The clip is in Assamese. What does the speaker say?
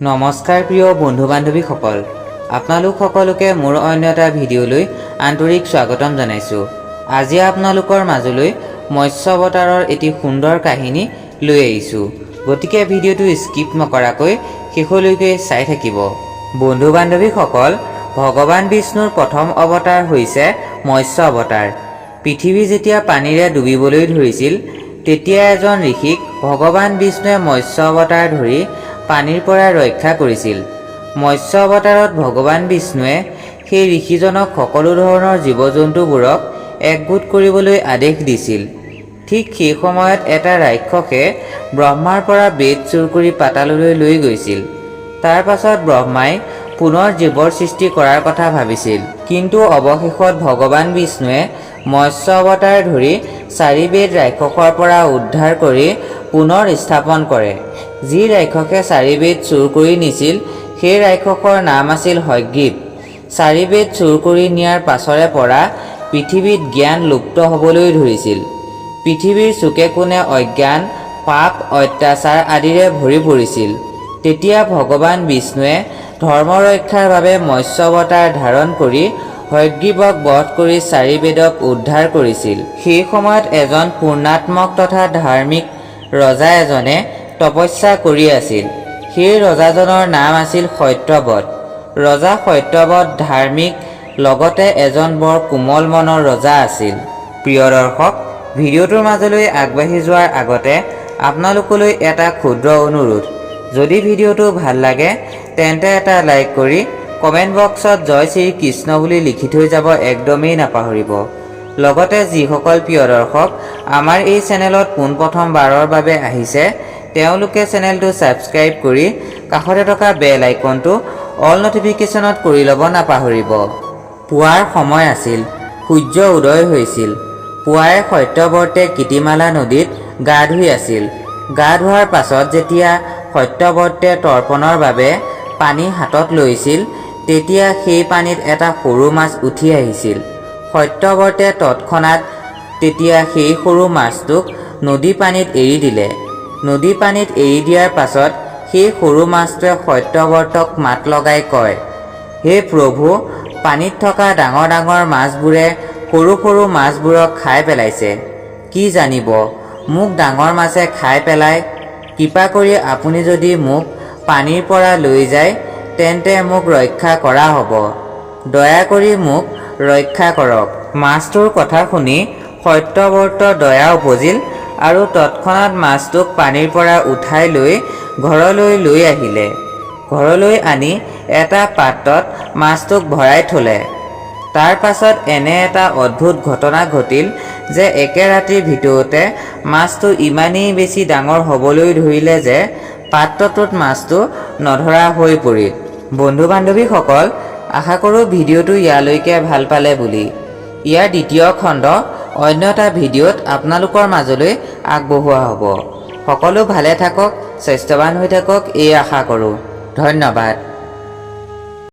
নমস্কাৰ প্ৰিয় বন্ধু বান্ধৱীসকল, আপোনালোক সকলোকে মোৰ অন্য এটা ভিডিঅ'লৈ আন্তৰিক স্বাগতম জনাইছোঁ। আজি আপোনালোকৰ মাজলৈ মৎস্য অৱতাৰৰ এটি সুন্দৰ কাহিনী লৈ আহিছোঁ। গতিকে ভিডিঅ'টো স্কিপ নকৰাকৈ শেষলৈকে চাই থাকিব। বন্ধু বান্ধৱীসকল, ভগৱান বিষ্ণুৰ প্ৰথম অৱতাৰ হৈছে মৎস্য অৱতাৰ। পৃথিৱী যেতিয়া পানীৰে ডুবিবলৈ ধৰিছিল, তেতিয়া এজন ঋষিক ভগৱান বিষ্ণুৱে মৎস্য অৱতাৰ ধৰি পানীৰ পৰা ৰক্ষা কৰিছিল। মৎস্য অৱতাৰত ভগৱান বিষ্ণুৱে সেই ঋষিজনক সকলো ধৰণৰ জীৱ জন্তুবোৰক একগোট কৰিবলৈ আদেশ দিছিল। ঠিক সেই সময়ত এটা ৰাক্ষসে ব্ৰহ্মাৰ পৰা বেদ চুৰ কৰি পাতাললৈ লৈ গৈছিল। তাৰ পাছত ব্ৰহ্মাই পুনৰ জীৱৰ সৃষ্টি কৰাৰ কথা ভাবিছিল, কিন্তু অৱশেষত ভগৱান বিষ্ণুৱে মৎস্য অৱতাৰ ধৰি 4 বেদ ৰাক্ষসৰ পৰা উদ্ধাৰ কৰি পুনৰ স্থাপন কৰে। যি ৰাক্ষসে 4 বেদ চুৰ কৰি নিছিল, সেই ৰাক্ষসৰ নাম আছিল হয়গ্ৰীৱ। 4 বেদ চুৰ কৰি নিয়াৰ পাছৰে পৰা পৃথিৱীত জ্ঞান লুপ্ত হ'বলৈ ধৰিছিল। পৃথিৱীৰ চুকে কোণে অজ্ঞান, পাপ, অত্যাচাৰ আদিৰে ভৰি পৰিছিল। তেতিয়া ভগৱান বিষ্ণুৱে ধৰ্ম ৰক্ষাৰ বাবে মৎস্য অৱতাৰ ধাৰণ কৰি হয়গ্ৰীৱক বধ কৰি 4 বেদক উদ্ধাৰ কৰিছিল। সেই সময়ত এজন পূৰ্ণাত্মক তথা ধাৰ্মিক ৰজা এজনে তপস্যা কৰি আছিল। সেই ৰজাজনৰ নাম আছিল সত্যবত। ৰজা সত্যবত ধাৰ্মিক, লগতে এজন বৰ কোমল মনৰ ৰজা আছিল। প্ৰিয় দৰ্শক, ভিডিঅ'টোৰ মাজলৈ আগবাঢ়ি যোৱাৰ আগতে আপোনালোকলৈ এটা ক্ষুদ্ৰ অনুৰোধ। যদি ভিডিঅ'টো ভাল লাগে তেন্তে এটা লাইক কৰি কমেণ্ট বক্সত জয় শ্ৰীকৃষ্ণ বুলি লিখি থৈ যাব একদমেই নাপাহৰিব। লগতে যিসকল প্ৰিয় দৰ্শক আমাৰ এই চেনেলত পোনপ্ৰথমবাৰৰ বাবে আহিছে, তেওঁলোকে চেনেলটো ছাবস্ক্ৰাইব কৰি কাষতে থকা বেল আইকনটো অল নটিফিকেশ্যনত কৰি ল'ব নাপাহৰিব। পুৱাৰ সময় আছিল, সূৰ্য উদয় হৈছিল। পুৱাই সত্যবৰ্তে কীৰ্তিমালা নদীত গা ধুই আছিল। গা ধোৱাৰ পাছত যেতিয়া সত্যবৰ্তে তৰ্পণৰ বাবে পানী হাতত লৈছিল, তেতিয়া সেই পানীত এটা সৰু মাছ উঠি আহিছিল। সত্যবৰ্তে তৎক্ষণাত তেতিয়া সেই সৰু মাছটোক নদী পানীত এৰি দিলে। নদী পানীত এৰি দিয়াৰ পাছত সেই সৰু মাছটোৱে সত্যবৰ্তক মাত লগাই কয়, হে প্ৰভু, পানীত থকা ডাঙৰ ডাঙৰ মাছবোৰে সৰু সৰু মাছবোৰক খাই পেলাইছে। কি জানিব, মোক ডাঙৰ মাছে খাই পেলায়। কৃপা কৰি আপুনি যদি মোক পানীৰ পৰা লৈ যায় তেন্তে মোক ৰক্ষা কৰা হ'ব। দয়া কৰি মোক ৰক্ষা কৰক। মাছটোৰ কথা শুনি সত্যবৰ্তৰ দয়া উপজিল আৰু তৎক্ষণাত মাছটোক পানীৰ পৰা উঠাই লৈ ঘৰলৈ লৈ আহিলে। ঘৰলৈ আনি এটা পাত্ৰত মাছটোক ভৰাই থ'লে। তাৰ পাছত এনে এটা অদ্ভুত ঘটনা ঘটিল যে একে ৰাতিৰ ভিতৰতে মাছটো ইমানেই বেছি ডাঙৰ হ'বলৈ ধৰিলে যে পাত্ৰটোত মাছটো নধৰা হৈ পৰিল। বন্ধু বান্ধৱীসকল, আশা কৰোঁ ভিডিঅ'টো ইয়ালৈকে ভাল পালে বুলি। ইয়াৰ দ্বিতীয় খণ্ড অন্য এটা ভিডিঅ'ত আপোনালোকৰ মাজলৈ আগবঢ়োৱা হ'ব। সকলো ভালে থাকক, স্বাস্থ্যৱান হৈ থাকক, এই আশা কৰোঁ। ধন্যবাদ।